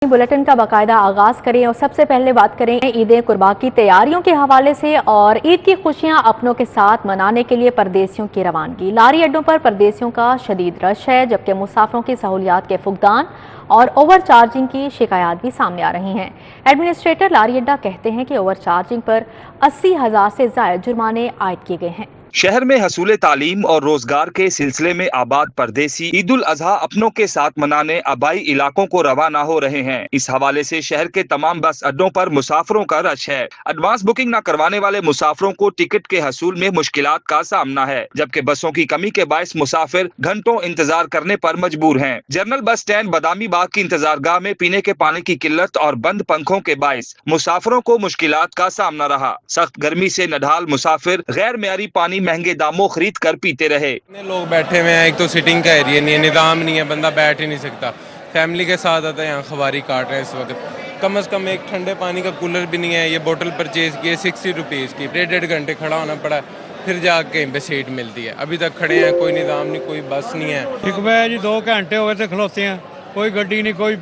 Bulletin का बाकायदा आगाज करें और सबसे पहले बात करें ईद कुर्बा की तैयारियों के हवाले से। और ईद की खुशियां अपनों के साथ मनाने के लिए परदेसियों की रवानगी। लारी अड्डों पर परदेसियों का शदीद रश है, जबकि मुसाफिरों की सहूलियात के फुकदान और ओवर चार्जिंग की शिकायत भी सामने आ रही हैं। एडमिनिस्ट्रेटर लारी अड्डा कहते हैं कि ओवर चार्जिंग पर 80,000 से ज्यादा जुर्माने आयद किए गए हैं। शहर में हसूले तालीम और रोजगार के सिलसिले में आबाद परदेसी ईद उल अजहा अपनों के साथ मनाने आबाई इलाकों को रवाना हो रहे हैं। इस हवाले से शहर के तमाम बस अड्डों पर मुसाफिरों का रश है। एडवांस बुकिंग न करवाने वाले मुसाफिरों को टिकट के हसूल में मुश्किलात का सामना है, जबकि बसों की कमी के बायस मुसाफिर घंटों इंतजार करने पर मजबूर हैं। General bus stand Badami Bagh की इंतजारगाह में पीने के पानी की किल्लत और बंद पंखों के बायस मुसाफिरों को मुश्किलात का सामना रहा। सख्त गर्मी से नढाल मुसाफिर गैर मेयारी पानी महंगे दामों खरीद कर पीते रहे। लोग बैठे हुए हैं, एक तो सिटिंग का एरिया नहीं है, निज़ाम नहीं है, बंदा बैठ ही नहीं सकता। फैमिली के साथ आता है, यहाँ खवारी काट रहे हैं इस वक्त। कम से कम एक ठंडे पानी का कूलर भी नहीं है। ये बोतल परचेज की है 60 रुपीज़ की, 1.5 घंटे खड़ा होना पड़ा, फिर जाके कहीं पे सीट मिलती है। अभी तक खड़े हैं, कोई निज़ाम नहीं, कोई बस नहीं है। ठीक है जी, 2 घंटे हो गए थे खलोते हैं, कोई गड्डी नहीं, कोई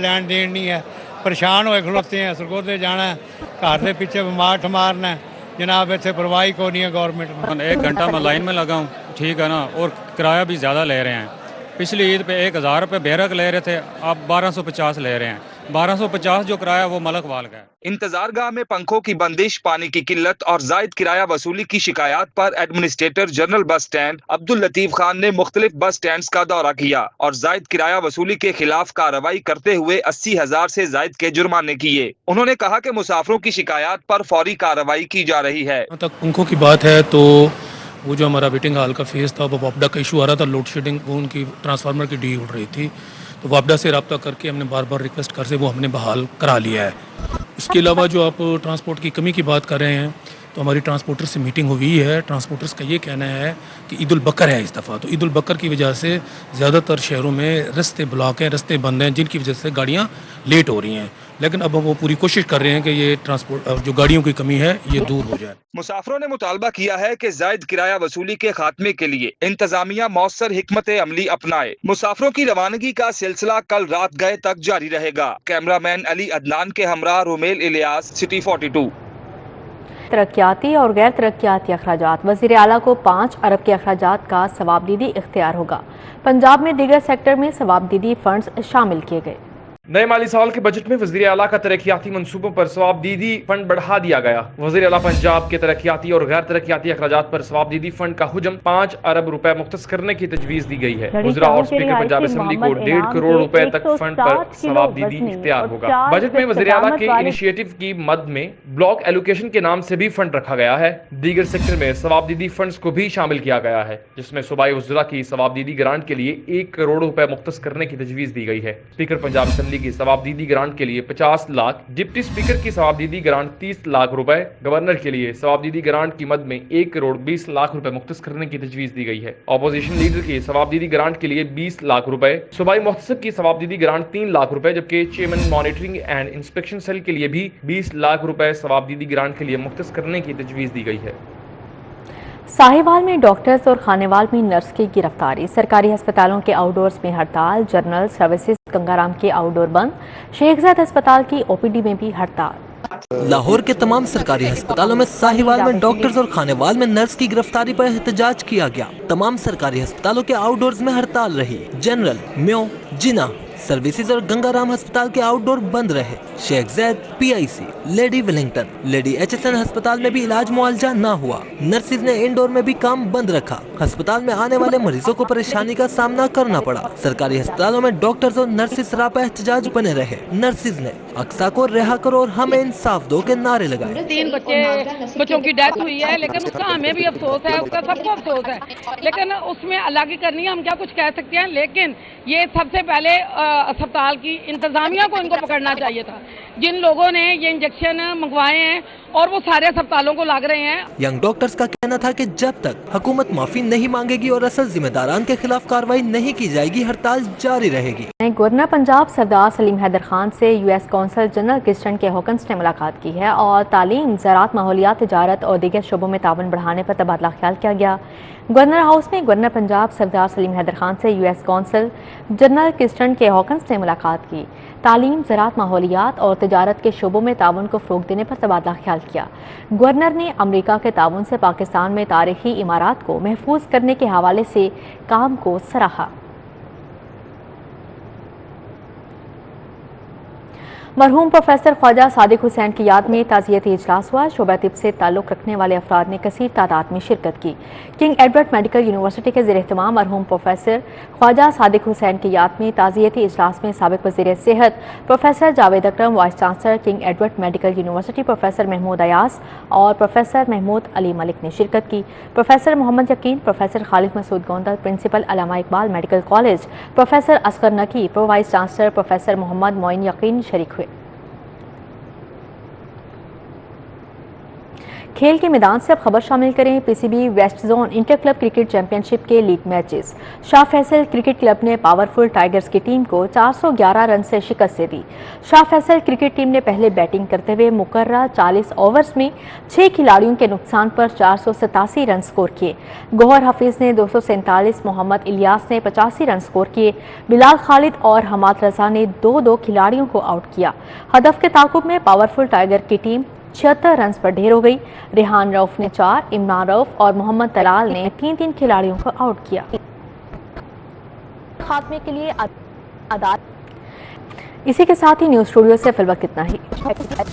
लैन देन नहीं है। परेशान होए खलोते हैं, सरगोधे जाना है, घर के पीछे बीमार ठमारना है। जनाब इतने परवाही को नहीं है गवर्नमेंट में। 1 घंटा मैं लाइन में लगा हूँ, ठीक है ना, और किराया भी ज़्यादा ले रहे हैं। पिछली ईद पे 1000 रुपये बेरक ले रहे थे, अब 1250 ले रहे हैं। 1250 जो किराया वो मलक वाल का है। इंतजारगाह में पंखों की बंदिश, पानी की किल्लत और जायद किराया वसूली की शिकायत पर administrator general bus stand Abdul Latif Khan ने मुख्तलिफ बस स्टैंड का दौरा किया और जायद किराया वसूली के खिलाफ कार्रवाई करते हुए 80,000 से जायद के जुर्माने किए। उन्होंने कहा कि मुसाफिरों की शिकायत पर फौरी कार्रवाई की जा रही है। तक पंखों की बात है तो वो जो हमारा वेटिंग हॉल का फेस था, वो वापडा का इशू आ रहा था, लोड शेडिंग, वो उनकी ट्रांसफार्मर की डी उड़ रही थी, तो वापडा से रब्ता करके हमने बार बार रिक्वेस्ट कर से वो हमने बहाल करा लिया है। इसके अलावा जो आप ट्रांसपोर्ट की कमी की बात कर रहे हैं, तो हमारी ट्रांसपोर्टर से मीटिंग हुई है। ट्रांसपोर्टर्स का ये कहना है कि ईद उल बकर है इस दफ़ा, तो ईद उल बकर की वजह से ज़्यादातर शहरों में रास्ते ब्लॉक हैं, रास्ते बंद हैं, जिनकी वजह से गाड़ियाँ लेट हो रही हैं। लेकिन अब वो पूरी कोशिश कर रहे हैं कि ये ट्रांसपोर्ट जो गाड़ियों की कमी है ये दूर हो जाए। मुसाफिरों ने मुतालबा किया है कि जायद किराया वसूली के खात्मे के लिए इंतजामिया मौसर हिकमत अमली अपनाए। मुसाफिरों की रवानगी का सिलसिला कल रात गए तक जारी रहेगा। कैमरामैन अली अदनान के हमरा रुमेल इलियास, सिटी 42। तरक्याती और गैर तरक्याती अखराजात। वज़ीर आला को 5 अरब के अखराजात का सवाबदीदी इख्तियार होगा। पंजाब में दीगर सेक्टर में सवाबदीदी फंड्स शामिल किए गए। नए माली साल के बजट में वज़ीर आला का तरक्याती मनसूबों पर सवाबदीदी फंड बढ़ा दिया गया। वज़ीर आला पंजाब के तरक्याती और गैर तरक्याती अखराजात पर सवाबदीदी फंड का हुजम 5 अरब रुपए मुख्तस करने की तजवीज़ दी गई है। वज़रा और स्पीकर पंजाब असम्बली को 1.5 करोड़ रुपए तक फंड पर सवाबदीदी इख्तियार होगा। बजट में वज़ीर आला के इनिशिएटिव की मद में ब्लॉक एलोकेशन के नाम से भी फंड रखा गया है। दीगर सेक्टर में सवाबदीदी फंड्स को भी शामिल किया गया है, जिसमें सूबाई वज़रा की सवाबदीदी ग्रांट के लिए 1 करोड़ रुपए मुख्तस करने की तजवीज़ दी गई है। स्पीकर पंजाब असम्बली की सवाबदीदी ग्रांट के लिए 50 लाख, डिप्टी स्पीकर की सवाबदीदी ग्रांट 30 लाख रुपए, गवर्नर के लिए सवाबदीदी ग्रांट की मद में 1 करोड़ 20 लाख रुपए मुख्तस करने की तजवीज़ दी गई है। ऑपोजिशन लीडर की सवाबदीदी ग्रांट के लिए 20 लाख रुपए, सूबाई मुहतसिब की सवाबदीदी ग्रांट 3 लाख रुपए, जबकि chairman monitoring and inspection cell के लिए भी 20 लाख रुपए सवाबदीदी ग्रांट के लिए मुख्तस करने की तजवीज़ दी गई है। साहिवाल में डॉक्टर्स और खानेवाल में नर्स की गिरफ्तारी। सरकारी अस्पतालों के आउटडोर्स में हड़ताल। जनरल सर्विसेज गंगाराम के आउटडोर बंद। शेख ज़ैद अस्पताल की ओपीडी में भी हड़ताल। लाहौर के तमाम सरकारी अस्पतालों में साहिवाल में डॉक्टर्स और खानेवाल में नर्स की गिरफ्तारी पर एहतजाज किया गया। तमाम सरकारी अस्पतालों के आउटडोर्स में हड़ताल रही। जनरल, म्यो, जिना सर्विसेज और गंगाराम अस्पताल के आउटडोर बंद रहे। शेख ज़ैद, PIC, lady Willingdon, lady HSN अस्पताल में भी इलाज मुआवजा न हुआ। नर्सिस ने इंडोर में भी काम बंद रखा। अस्पताल में आने वाले मरीजों को परेशानी का सामना करना पड़ा। सरकारी अस्पतालों में डॉक्टर्स और नर्सिस राह एहतजाज बने रहे। नर्सिस ने अक्सा को रिहा करो और हमें इंसाफ दो के नारे लगाए। 3 बच्चों की डेथ हुई है, लेकिन उसका हमें भी अफसोस है, उसका सबको अफसोस है, लेकिन उसमें अल्लाह की करनी है, हम क्या कुछ कह सकते हैं। लेकिन ये सबसे पहले अस्पताल की इंतजामिया को इनको पकड़ना चाहिए था। जिन लोगों ने ये इंजेक्शन मंगवाए हैं और वो सारे अस्पतालों को लग रहे हैं। यंग डॉक्टर्स का कहना था कि जब तक हुकूमत माफी नहीं मांगेगी और असल जिम्मेदारान के खिलाफ कार्रवाई नहीं की जाएगी, हड़ताल जारी रहेगी। गवर्नर पंजाब सरदार सलीम हैदर खान से यूएस कौंसल जनरल क्रिस्टन के हॉकन्स ने मुलाकात की है और तालीम, ज़राअत, माहौलियात, तिजारत और दीगर शोबों में ताउन बढ़ाने पर तबादला ख्याल किया गया। गवर्नर हाउस में गवर्नर पंजाब सरदार सलीम हैदर खान से यूएस कौंसल जनरल क्रिस्टन के हॉकन्स ने मुलाकात की। तालीम, ज़राअत, माहौलियात और तिजारत के शोबों में ताउन को फ़रोग़ देने पर तबादला ख्याल किया। गवर्नर ने अमरीका के ताउन से पाकिस्तान में तारीख़ी इमारात को महफूज करने के हवाले से काम को सराहा। मरहूम प्रोफेसर ख्वाजा सादिक हुसैन की याद में ताज़ियती इजलास हुआ। शोबा तिब से ताल्लुक़ रखने वाले अफराद ने कसीर तादाद में शिरकत की। किंग एडवर्ड मेडिकल यूनिवर्सिटी के ज़ेर एहतमाम मरहूम प्रोफेसर ख्वाजा सादिक हुसैन की याद में ताज़ियती इजलास में साबिक़ वज़ीर सेहत professor Javed Akram, vice chancellor King Edward medical university professor Mahmood Ayaz और प्रोफेसर महमूद अली मलिक ने शिरकत की। Professor Mohammad Yaqeen, professor Khalid Masood Gondal, principal Allama Iqbal medical college, professor Asghar Naqi, pro vice chancellor professor Mohammad Moin Yaqeen शरीक हुए। खेल के मैदान से अब खबर शामिल करें। PCB west zone inter club cricket championship के league matches. Shah Faisal cricket club ने पावरफुल टाइगर्स की टीम को 411 रन से शिकस्त दे दी। शाह फैसल क्रिकेट टीम ने पहले बैटिंग करते हुए मुकर्रर 40 ओवर्स में 6 खिलाड़ियों के नुकसान पर 487 रन स्कोर किए। गौहर हफीज ने 247, मोहम्मद इलियास ने 85 रन स्कोर किए। बिलाल खालिद और हमाद रजा ने 2-2 खिलाड़ियों को आउट किया। हदफ के ताकुब में पावरफुल टाइगर की टीम 76 रन पर ढेर हो गई। रेहान रऊफ ने 4, इमरान रऊफ और मोहम्मद तलाल ने 3-3 खिलाड़ियों को आउट किया। खात्मे के लिए इसी के साथ ही न्यूज़ स्टूडियो से फिलहाल इतना ही।